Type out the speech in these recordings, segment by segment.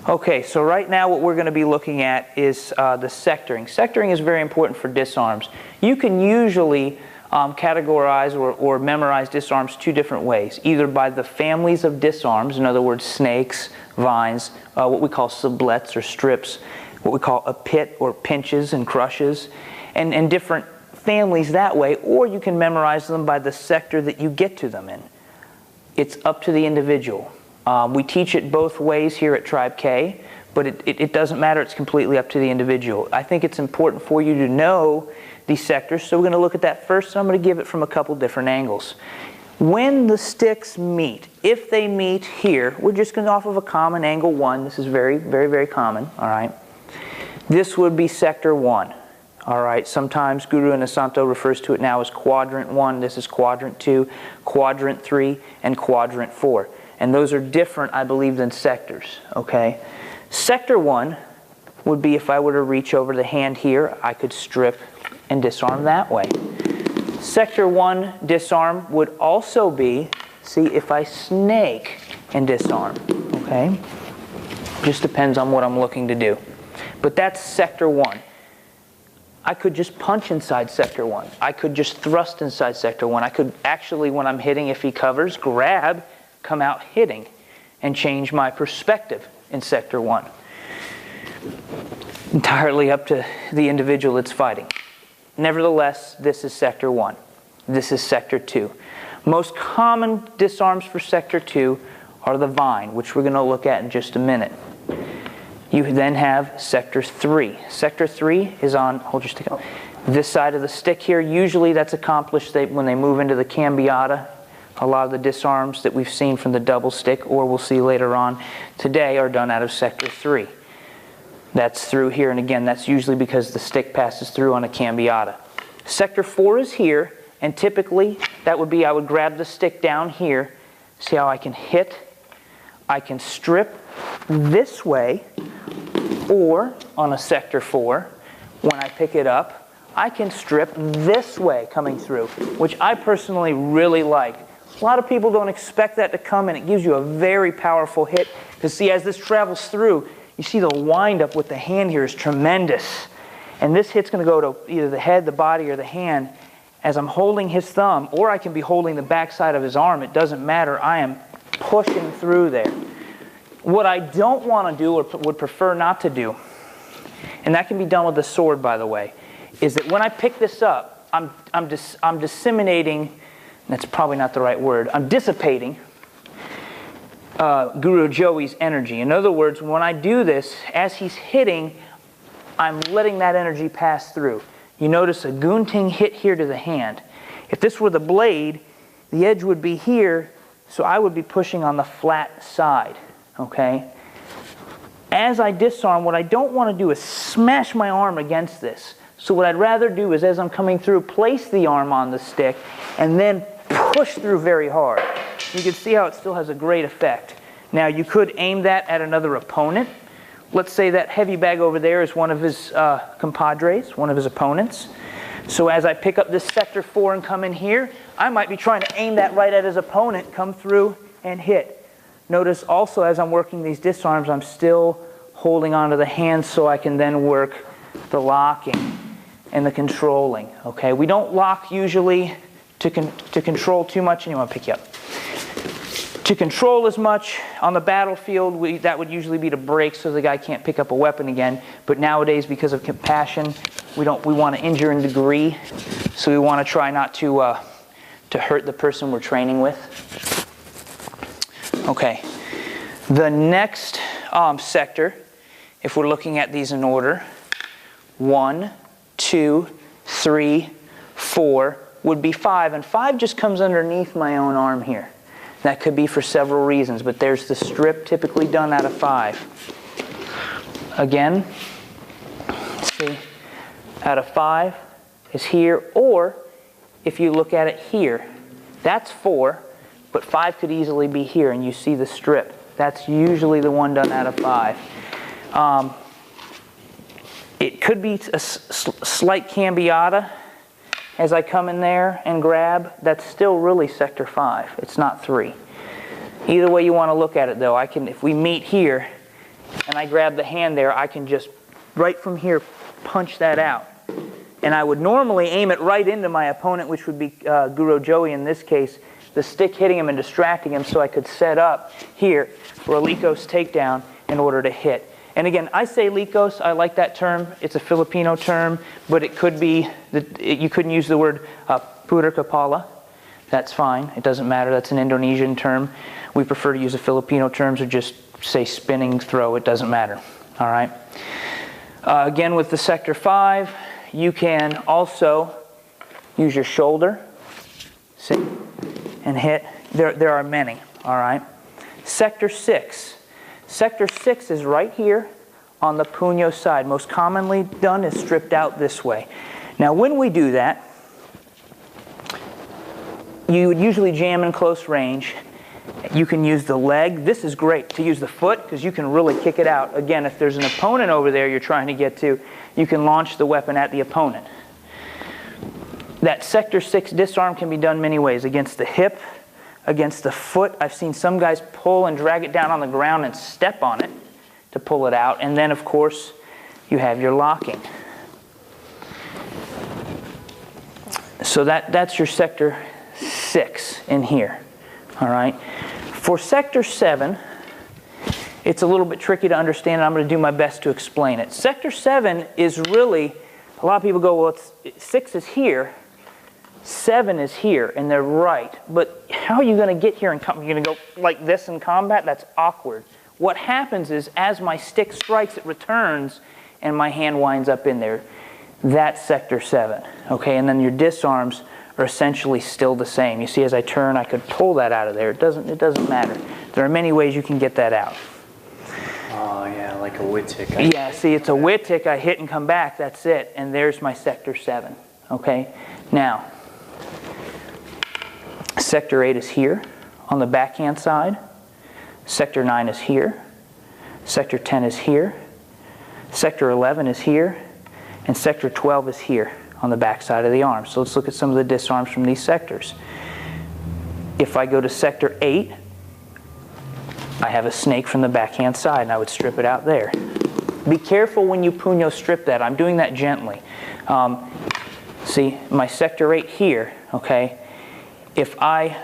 Okay, so right now what we're going to be looking at is the sectoring. Sectoring is very important for disarms. You can usually categorize or memorize disarms two different ways, either by the families of disarms, in other words, snakes, vines, what we call sublets or strips, what we call a pit or pinches and crushes, and different families that way, or you can memorize them by the sector that you get to them in. It's up to the individual. We teach it both ways here at Tribe K, but it doesn't matter. It's completely up to the individual. I think it's important for you to know these sectors, so we're going to look at that first, and I'm going to give it from a couple different angles. When the sticks meet, if they meet here, we're just going off of a common angle 1. This is very, very, very common, all right? This would be sector 1. All right, sometimes Guru Anasanto refers to it now as quadrant 1. This is quadrant 2, quadrant 3, and quadrant 4. And those are different, I believe, than sectors, okay? Sector 1 would be if I were to reach over the hand here, I could strip and disarm that way. Sector 1 disarm would also be, see, if I snake and disarm, okay? Just depends on what I'm looking to do. But that's sector 1. I could just punch inside sector 1. I could just thrust inside sector 1. I could actually, when I'm hitting, if he covers, grab, come out hitting, and change my perspective in sector 1. Entirely up to the individual that's fighting. Nevertheless, this is sector 1. This is sector 2. Most common disarms for sector 2 are the vine, which we're going to look at in just a minute. You then have sector 3. Sector 3 is on, hold your stick up, this side of the stick here. Usually that's accomplished when they move into the cambiata. A lot of the disarms that we've seen from the double stick, or we'll see later on today, are done out of sector 3. That's through here, and again, that's usually because the stick passes through on a cambiata. Sector 4 is here, and typically that would be I would grab the stick down here. See how I can hit? I can strip this way, or on a sector 4, when I pick it up, I can strip this way coming through, which I personally really like. A lot of people don't expect that to come, and it gives you a very powerful hit. Because see, as this travels through, you see the wind-up with the hand here is tremendous. And this hit's going to go to either the head, the body, or the hand. As I'm holding his thumb, or I can be holding the backside of his arm, it doesn't matter. I am pushing through there. What I don't want to do, or would prefer not to do, and that can be done with the sword, by the way, is that when I pick this up, I'm disseminating, that's probably not the right word, I'm dissipating Guru Joey's energy. In other words, when I do this, as he's hitting, I'm letting that energy pass through. You notice a gunting hit here to the hand. If this were the blade, the edge would be here, so I would be pushing on the flat side, okay? As I disarm, what I don't want to do is smash my arm against this. So what I'd rather do is, as I'm coming through, place the arm on the stick and then push through very hard. You can see how it still has a great effect. Now, you could aim that at another opponent. Let's say that heavy bag over there is one of his compadres, one of his opponents. So as I pick up this sector 4 and come in here, I might be trying to aim that right at his opponent, come through and hit. Notice also as I'm working these disarms, I'm still holding onto the hands so I can then work the locking and the controlling. Okay, we don't lock usually to control too much. And you want to pick you up. To control as much on the battlefield, that would usually be to break so the guy can't pick up a weapon again. But nowadays, because of compassion, we want to injure in degree, so we want to try not to hurt the person we're training with. Okay, the next sector, if we're looking at these in order, 1, 2, 3, 4 would be 5, and 5 just comes underneath my own arm here. That could be for several reasons, but there's the strip typically done out of 5. Again, see, out of 5 is here, or if you look at it here, that's 4, but 5 could easily be here, and you see the strip. That's usually the one done out of 5. It could be a slight cambiata. As I come in there and grab, that's still really sector 5. It's not 3. Either way you want to look at it, though, if we meet here, and I grab the hand there, I can just, right from here, punch that out. And I would normally aim it right into my opponent, which would be Guru Joey in this case, the stick hitting him and distracting him, so I could set up here for a Likos takedown in order to hit. And again, I say Likos, I like that term. It's a Filipino term, but it could be, you couldn't use the word puter kepala. That's fine, it doesn't matter, that's an Indonesian term. We prefer to use the Filipino terms, or just say spinning throw, it doesn't matter. All right. Again, with the Sector 5, you can also use your shoulder, see, and hit. There are many, all right. Sector 6. Sector 6 is right here on the puño side. Most commonly done is stripped out this way. Now when we do that, you would usually jam in close range. You can use the leg. This is great to use the foot because you can really kick it out. Again, if there's an opponent over there you're trying to get to, you can launch the weapon at the opponent. That Sector 6 disarm can be done many ways. Against the hip, against the foot. I've seen some guys pull and drag it down on the ground and step on it to pull it out. And then, of course, you have your locking. So that's your Sector 6 in here. All right. For Sector 7, it's a little bit tricky to understand, and I'm going to do my best to explain it. Sector 7 is really, a lot of people go, well, 6 is here, 7 is here, and they're right. But how are you going to get here and come? You're going to go like this in combat? That's awkward. What happens is, as my stick strikes, it returns, and my hand winds up in there. That's Sector 7. Okay, and then your disarms are essentially still the same. You see, as I turn, I could pull that out of there. It doesn't matter. There are many ways you can get that out. Oh yeah, like a Wittick. Yeah, see, it's a Wittick. I hit and come back. That's it. And there's my Sector 7. Okay? Now, Sector 8 is here on the backhand side. Sector 9 is here. Sector 10 is here. Sector 11 is here. And Sector 12 is here on the back side of the arm. So let's look at some of the disarms from these sectors. If I go to Sector 8, I have a snake from the backhand side, and I would strip it out there. Be careful when you puño strip that. I'm doing that gently. See, my Sector 8 here, okay? If I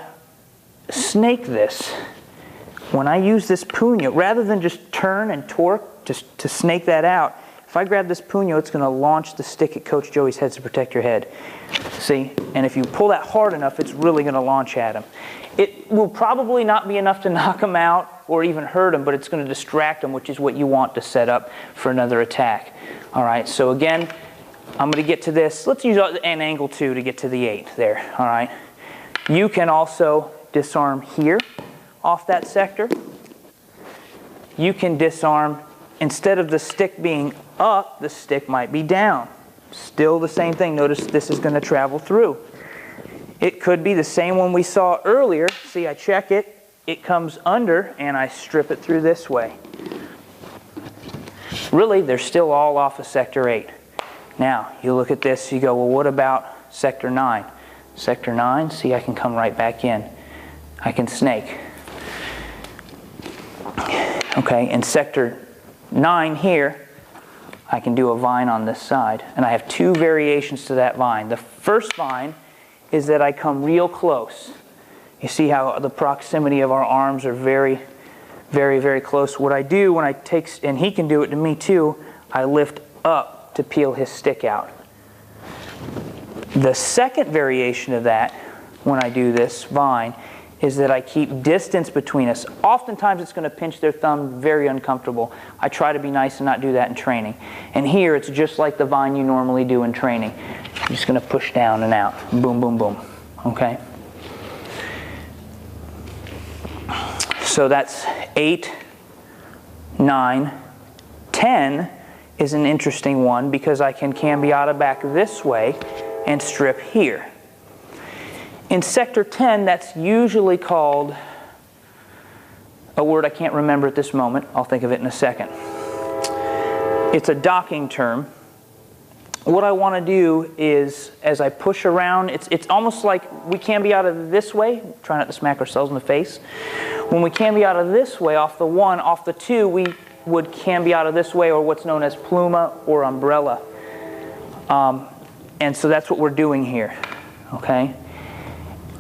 snake this, when I use this puño, rather than just turn and torque to snake that out, if I grab this puño, it's going to launch the stick at Coach Joey's head to protect your head. See? And if you pull that hard enough, it's really going to launch at him. It will probably not be enough to knock him out or even hurt him, but it's going to distract him, which is what you want to set up for another attack. All right, so again, I'm going to get to this. Let's use an angle 2 to get to the 8 there. All right. You can also disarm here off that sector. You can disarm, instead of the stick being up, the stick might be down. Still the same thing. Notice this is going to travel through. It could be the same one we saw earlier. See, I check it. It comes under, and I strip it through this way. Really, they're still all off of Sector 8. Now, you look at this, you go, well, what about Sector 9? Sector 9, see, I can come right back in. I can snake. Okay, in Sector 9 here, I can do a vine on this side. And I have 2 variations to that vine. The first vine is that I come real close. You see how the proximity of our arms are very, very, very close. What I do when I take, and he can do it to me too, I lift up to peel his stick out. The second variation of that, when I do this vine, is that I keep distance between us. Oftentimes it's going to pinch their thumb, very uncomfortable. I try to be nice and not do that in training. And here it's just like the vine you normally do in training. I'm just going to push down and out. Boom, boom, boom. Okay? So that's 8, 9, 10 is an interesting one because I can cambiata back this way and strip here. In Sector 10, that's usually called a word I can't remember at this moment. I'll think of it in a second. It's a docking term. What I want to do is, as I push around, it's almost like we cambiata this way. Try not to smack ourselves in the face. When we cambiata this way, off the 1, off the 2, we would cambiata this way, or what's known as pluma or umbrella. And so that's what we're doing here, okay?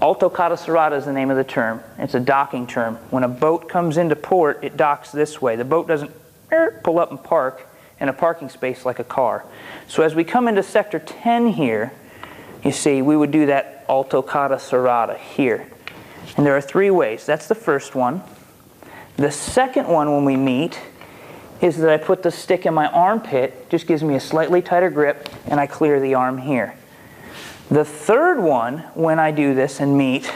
Alto cata serrata is the name of the term. It's a docking term. When a boat comes into port, it docks this way. The boat doesn't pull up and park in a parking space like a car. So as we come into sector 10 here, you see, we would do that alto cata serrata here. And there are 3 ways. That's the first one. The second one when we meet is that I put the stick in my armpit, just gives me a slightly tighter grip, and I clear the arm here. The third one, when I do this and meet,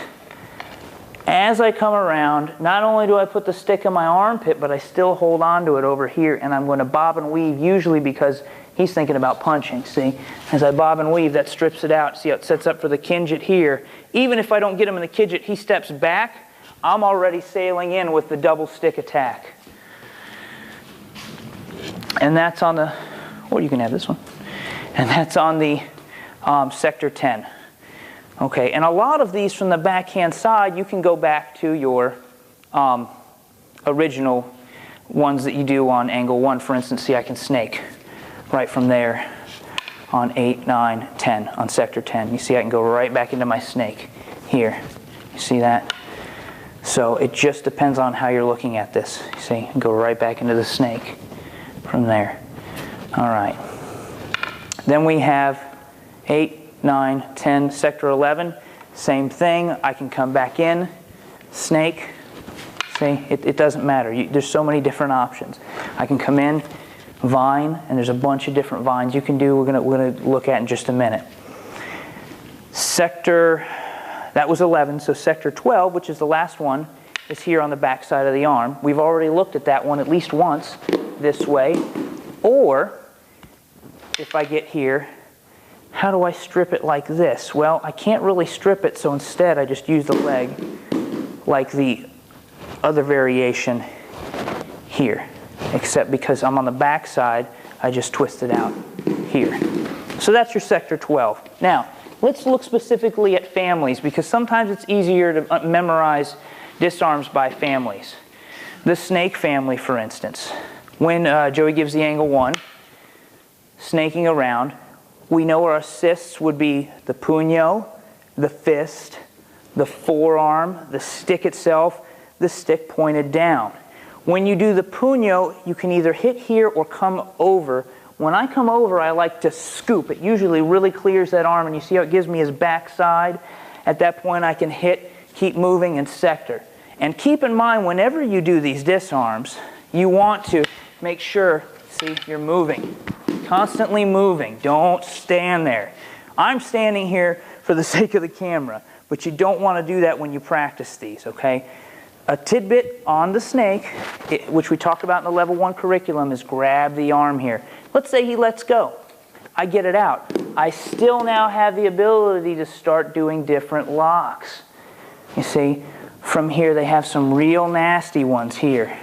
as I come around, not only do I put the stick in my armpit, but I still hold on to it over here, and I'm going to bob and weave, usually because he's thinking about punching. See, as I bob and weave, that strips it out. See how it sets up for the kinjit here. Even if I don't get him in the kinjit, he steps back, I'm already sailing in with the double stick attack. And that's on the, or you can have this one. And that's on the sector 10. Okay, and a lot of these from the backhand side, you can go back to your original ones that you do on angle 1. For instance, see, I can snake right from there on 8, 9, 10, on sector 10. You see, I can go right back into my snake here. You see that? So it just depends on how you're looking at this. You see, and go right back into the snake from there. All right. Then we have 8, 9, 10, sector 11. Same thing. I can come back in, snake. See, it doesn't matter. There's so many different options. I can come in, vine, and there's a bunch of different vines you can do. We're going to look at in just a minute. Sector, that was 11. So sector 12, which is the last one, is here on the back side of the arm. We've already looked at that one at least once this way. Or if I get here, how do I strip it like this? Well, I can't really strip it, so instead I just use the leg like the other variation here. Except because I'm on the back side, I just twist it out here. So that's your sector 12. Now, let's look specifically at families, because sometimes it's easier to memorize disarms by families. The snake family, for instance. When Joey gives the angle 1, snaking around, we know our assists would be the puño, the fist, the forearm, the stick itself, the stick pointed down. When you do the puño, you can either hit here or come over. When I come over, I like to scoop. It usually really clears that arm, and you see how it gives me his backside? At that point, I can hit, keep moving, and sector. And keep in mind, whenever you do these disarms, you want to make sure, see, you're moving. Constantly moving. Don't stand there. I'm standing here for the sake of the camera, but you don't want to do that when you practice these, okay? A tidbit on the snake, which we talked about in the level 1 curriculum, is grab the arm here. Let's say he lets go. I get it out. I still now have the ability to start doing different locks. You see, from here they have some real nasty ones here.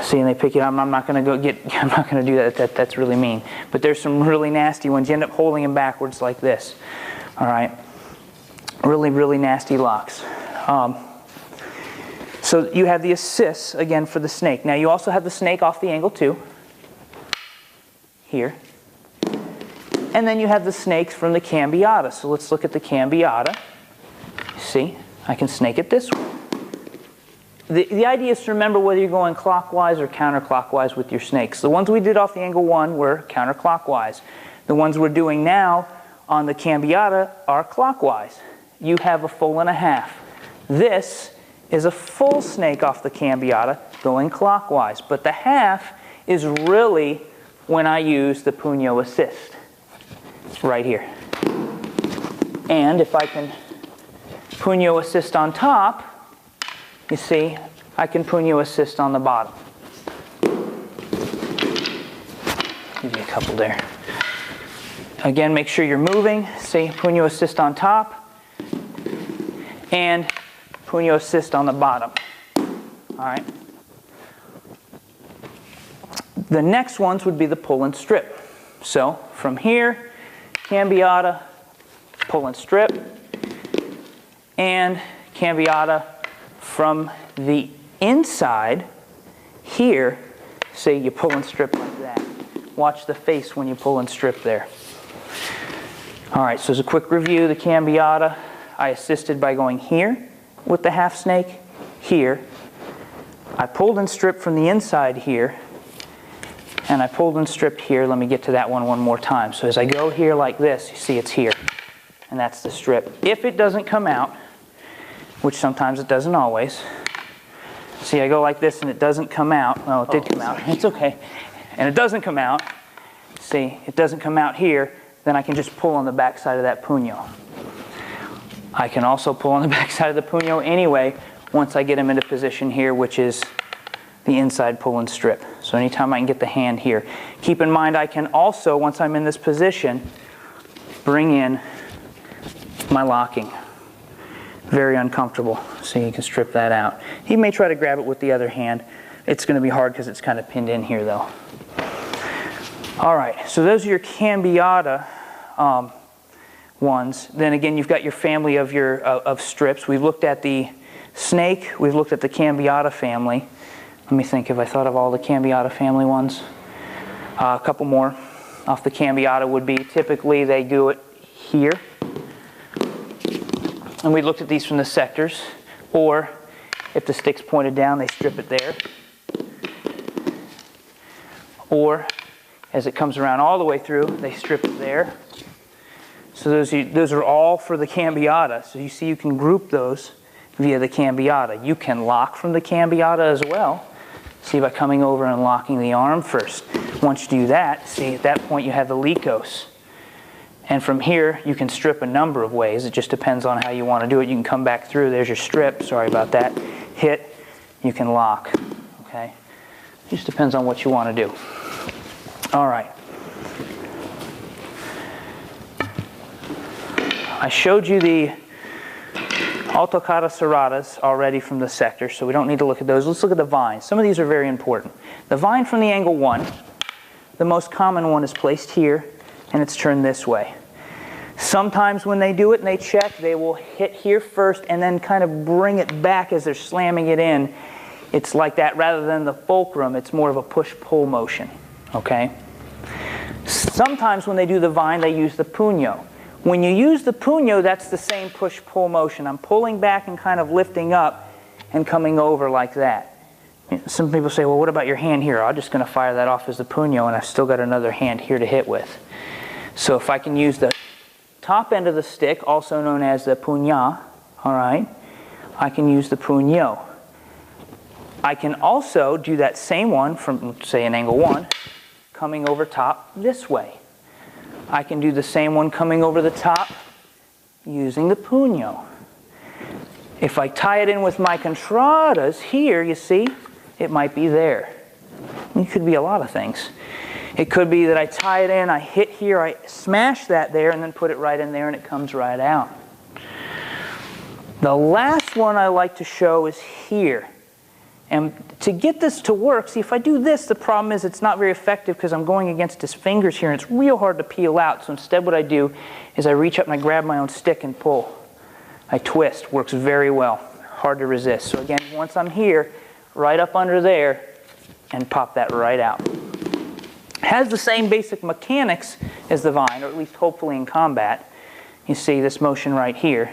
See, and they pick it up. I'm not going to do that. That's really mean. But there's some really nasty ones. You end up holding them backwards like this. All right. Really, really nasty locks. So you have the assists, again, for the snake. Now you also have the snake off the angle 2. Here. And then you have the snakes from the cambiata. So let's look at the cambiata. See, I can snake it this way. The idea is to remember whether you're going clockwise or counterclockwise with your snakes. The ones we did off the angle 1 were counterclockwise. The ones we're doing now on the cambiata are clockwise. You have a full and a half. This is a full snake off the cambiata going clockwise. But the half is really when I use the puño assist. It's right here. And if I can puño assist on top, you see, I can puño assist on the bottom. Give you a couple there. Again, make sure you're moving. See, puño assist on top and puño assist on the bottom. All right. The next ones would be the pull and strip. So from here, cambiata, pull and strip, and cambiata from the inside here, See, you pull and strip like that. Watch the face when you pull and strip there. All right, so as a quick review, the cambiata, I assisted by going here with the half snake, here. I pulled and stripped from the inside here, and I pulled and stripped here. Let me get to that one more time. So as I go here like this, you see it's here, and that's the strip. If it doesn't come out, which sometimes it doesn't always, see, I go like this and it doesn't come out. Oh, it did come out. It's okay. And it doesn't come out. See, it doesn't come out here. Then I can just pull on the back side of that puño. I can also pull on the back side of the puño anyway once I get him into position here, which is the inside pull and strip. So anytime I can get the hand here. Keep in mind I can also, once I'm in this position, bring in my locking. Very uncomfortable. So you can strip that out. He may try to grab it with the other hand. It's going to be hard because it's kind of pinned in here though. All right, so those are your cambiata ones. Then again, you've got your family of of strips. We've looked at the snake. We've looked at the cambiata family. Let me think if I thought of all the cambiata family ones. A couple more off the cambiata would be typically they do it here. And we looked at these from the sectors. Or if the stick's pointed down, they strip it there. Or as it comes around all the way through, they strip it there. So those are all for the cambiata. So you see you can group those via the cambiata. You can lock from the cambiata as well. See, by coming over and locking the arm first. Once you do that, see, at that point you have the licos. And from here, you can strip a number of ways. It just depends on how you want to do it. You can come back through. There's your strip. Sorry about that. Hit. You can lock. Okay? It just depends on what you want to do. All right. I showed you the alto cara cerradas already from the sector, so we don't need to look at those. Let's look at the vines. Some of these are very important. The vine from the angle 1, the most common one is placed here, and it's turned this way. Sometimes when they do it and they check, they will hit here first and then kind of bring it back as they're slamming it in. It's like that rather than the fulcrum. It's more of a push-pull motion. Okay? Sometimes when they do the vine, they use the puño. When you use the puño, that's the same push-pull motion. I'm pulling back and kind of lifting up and coming over like that. Some people say, well, what about your hand here? I'm just going to fire that off as the puño, and I've still got another hand here to hit with. So if I can use the top end of the stick, also known as the puñá, all right, I can use the puño. I can also do that same one from, say, an angle 1, coming over top this way. I can do the same one coming over the top using the puño. If I tie it in with my contradas here, you see, it might be there. It could be a lot of things. It could be that I tie it in, I hit here, I smash that there, and then put it right in there, and it comes right out. The last one I like to show is here. And to get this to work, see, if I do this, the problem is it's not very effective because I'm going against his fingers here, and it's real hard to peel out. So instead what I do is I reach up and I grab my own stick and pull. I twist. Works very well. Hard to resist. So again, once I'm here, right up under there, and pop that right out. Has the same basic mechanics as the vine, or at least hopefully in combat. You see this motion right here.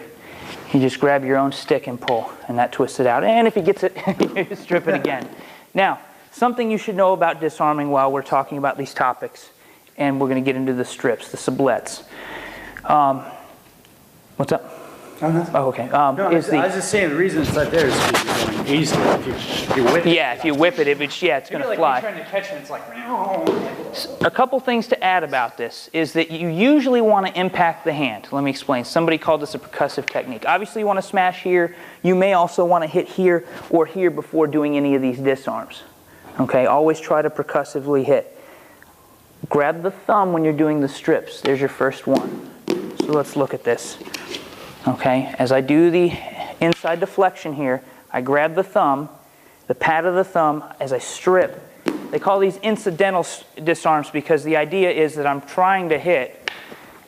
You just grab your own stick and pull, and that twists it out. And if he gets it, you strip it again. Now, something you should know about disarming while we're talking about these topics, and we're going to get into the strips, the sublets. What's up? Oh, okay. No, I was just saying the reason it's not there is because you're going easily. If you whip it. Yeah, if you whip it, it's going to fly. You're trying to catch it, it's like. A couple things to add about this is that you usually want to impact the hand. Let me explain. Somebody called this a percussive technique. Obviously, you want to smash here. You may also want to hit here or here before doing any of these disarms. Okay, always try to percussively hit. Grab the thumb when you're doing the strips. There's your first one. So let's look at this. Okay, as I do the inside deflection here, I grab the thumb, the pad of the thumb, as I strip. They call these incidental disarms because the idea is that I'm trying to hit,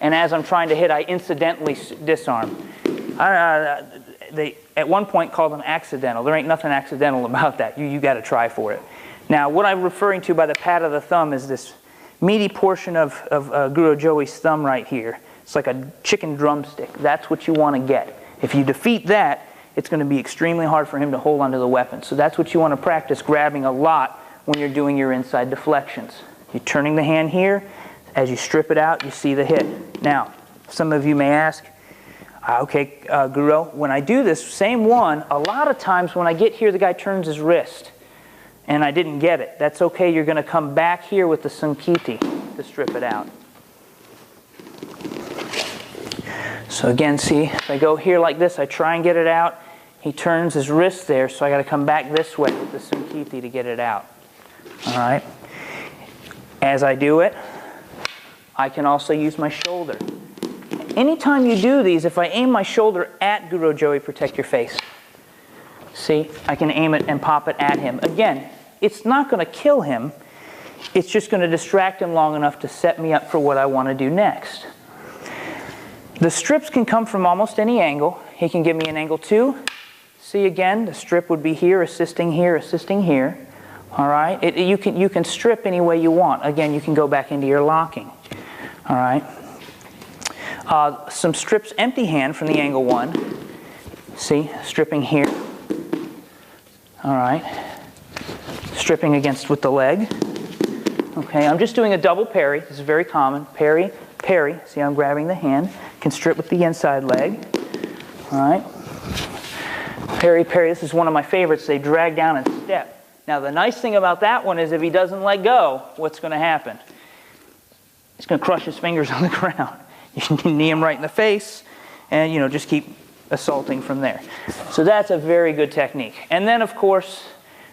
and as I'm trying to hit, I incidentally disarm. They at one point called them accidental. There ain't nothing accidental about that. You got to try for it. Now, what I'm referring to by the pat of the thumb is this meaty portion of Guru Joey's thumb right here. It's like a chicken drumstick. That's what you want to get. If you defeat that, it's going to be extremely hard for him to hold onto the weapon. So that's what you want to practice grabbing a lot when you're doing your inside deflections. You're turning the hand here. As you strip it out, you see the hit. Now, some of you may ask, okay, Guru, when I do this same one, a lot of times when I get here, the guy turns his wrist, and I didn't get it. That's okay. You're going to come back here with the Sankiti to strip it out. So again, see, if I go here like this, I try and get it out. He turns his wrist there, so I got to come back this way with the Sankiti to get it out. All right. As I do it, I can also use my shoulder. Anytime you do these, if I aim my shoulder at Guru Joey, protect your face. See, I can aim it and pop it at him. Again, it's not going to kill him. It's just going to distract him long enough to set me up for what I want to do next. The strips can come from almost any angle. He can give me an angle too. See again, the strip would be here, assisting here, assisting here. All right, you can strip any way you want. Again, you can go back into your locking. All right. Some strips empty hand from the angle one. See, stripping here. All right. Stripping against with the leg. Okay, I'm just doing a double parry. This is very common. Parry, parry. See, I'm grabbing the hand. Can strip with the inside leg. All right. Parry, parry. This is one of my favorites. They drag down and step. Now, the nice thing about that one is if he doesn't let go, what's going to happen? He's going to crush his fingers on the ground. You can knee him right in the face and, just keep assaulting from there. So that's a very good technique. And then, of course,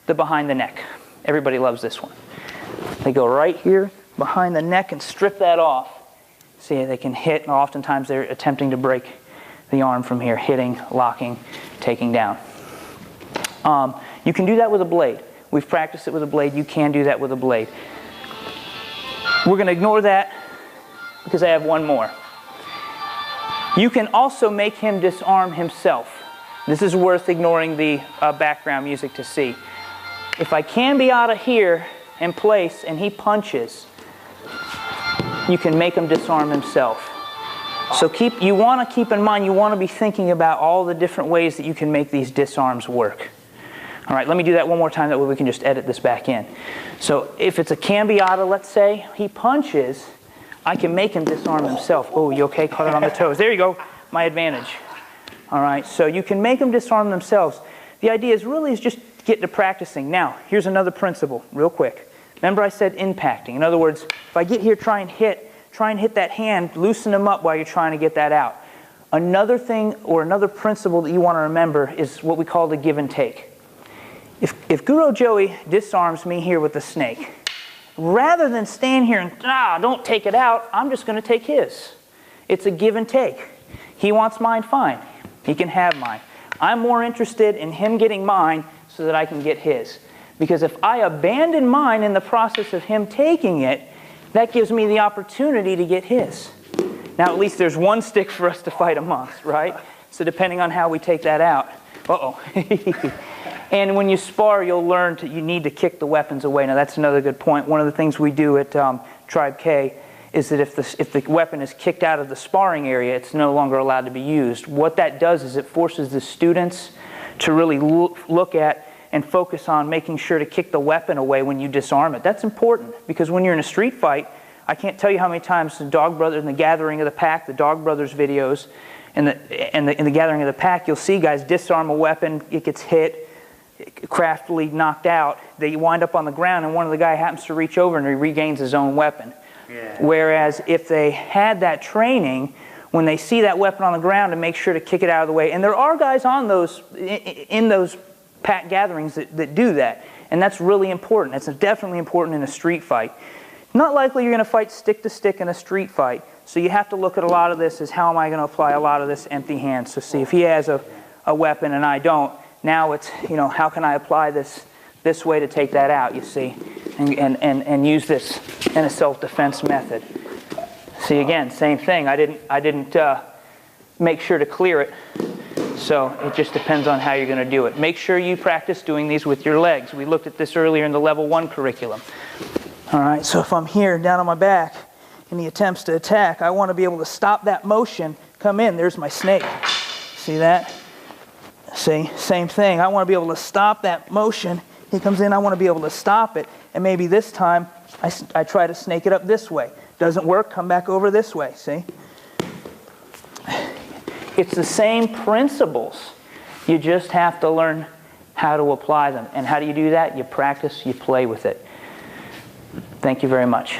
the behind the neck. Everybody loves this one. They go right here behind the neck and strip that off. See, they can hit, and oftentimes they're attempting to break the arm from here, hitting, locking, taking down. You can do that with a blade. We've practiced it with a blade. You can do that with a blade. We're going to ignore that because I have one more. You can also make him disarm himself. This is worth ignoring the background music to see. If I can be out of here in place and he punches, you can make him disarm himself. So you want to keep in mind, you want to be thinking about all the different ways that you can make these disarms work. All right, let me do that one more time, that way we can just edit this back in. So if it's a cambiata, let's say, he punches, I can make him disarm himself. Oh, you okay? Caught it on the toes. There you go, my advantage. All right, so you can make them disarm themselves. The idea is really just get to practicing. Now, here's another principle, real quick. Remember I said impacting. In other words, if I get here, try and hit that hand, loosen them up while you're trying to get that out. Another thing, or another principle that you want to remember is what we call the give and take. If Guru Joey disarms me here with the snake, rather than stand here and, don't take it out, I'm just going to take his. It's a give and take. He wants mine, fine. He can have mine. I'm more interested in him getting mine so that I can get his. Because if I abandon mine in the process of him taking it, that gives me the opportunity to get his. Now, at least there's one stick for us to fight amongst, right? So depending on how we take that out. Uh-oh. And when you spar, you'll learn you need to kick the weapons away. Now, that's another good point. One of the things we do at Tribe K is that if the weapon is kicked out of the sparring area, it's no longer allowed to be used. What that does is it forces the students to really look at and focus on making sure to kick the weapon away when you disarm it. That's important, because when you're in a street fight, I can't tell you how many times the Dog Brothers in the Gathering of the Pack, the Dog Brothers videos, in the Gathering of the Pack, you'll see guys disarm a weapon, it gets hit, craftily knocked out, they wind up on the ground, and one of the guys happens to reach over and he regains his own weapon. Yeah. Whereas if they had that training, when they see that weapon on the ground, to make sure to kick it out of the way. And there are guys on those in those pack gatherings that do that, and that's really important. It's definitely important in a street fight. Not likely you're going to fight stick to stick in a street fight, so you have to look at a lot of this as how am I going to apply a lot of this empty hand. So see, if he has a weapon and I don't, now it's, how can I apply this way to take that out, you see, and use this in a self-defense method. See, again, same thing. I didn't make sure to clear it. So it just depends on how you're going to do it. Make sure you practice doing these with your legs. We looked at this earlier in the level 1 curriculum. All right, so if I'm here down on my back and he attempts to attack, I want to be able to stop that motion, come in, there's my snake. See that? See, same thing. I want to be able to stop that motion. He comes in, I want to be able to stop it. And maybe this time I try to snake it up this way. Doesn't work, come back over this way, see? It's the same principles. You just have to learn how to apply them. And how do you do that? You practice, you play with it. Thank you very much.